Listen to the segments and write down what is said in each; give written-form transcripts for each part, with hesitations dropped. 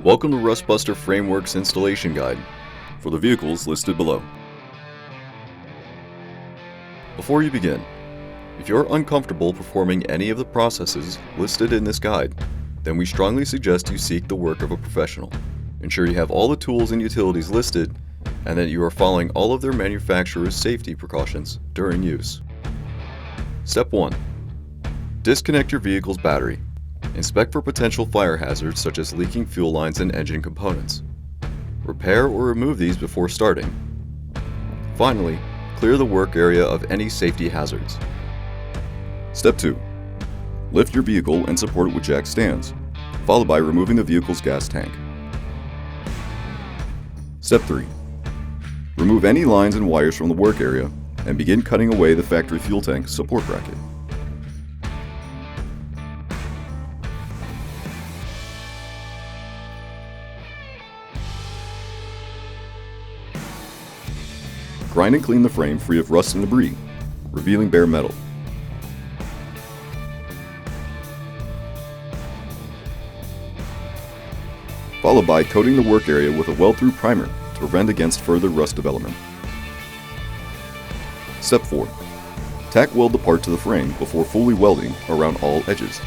Welcome to Rustbuster Framework's installation guide for the vehicles listed below. Before you begin, if you're uncomfortable performing any of the processes listed in this guide, then we strongly suggest you seek the work of a professional. Ensure you have all the tools and utilities listed and that you are following all of their manufacturer's safety precautions during use. Step 1. Disconnect your vehicle's battery. Inspect for potential fire hazards such as leaking fuel lines and engine components. Repair or remove these before starting. Finally, clear the work area of any safety hazards. Step 2. Lift your vehicle and support it with jack stands, followed by removing the vehicle's gas tank. Step 3. Remove any lines and wires from the work area and begin cutting away the factory fuel tank support bracket. Grind and clean the frame free of rust and debris, revealing bare metal. Followed by coating the work area with a weld-through primer to prevent against further rust development. Step 4. Tack weld the part to the frame before fully welding around all edges.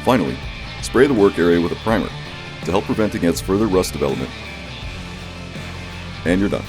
Finally, spray the work area with a primer to help prevent against further rust development. And you're done.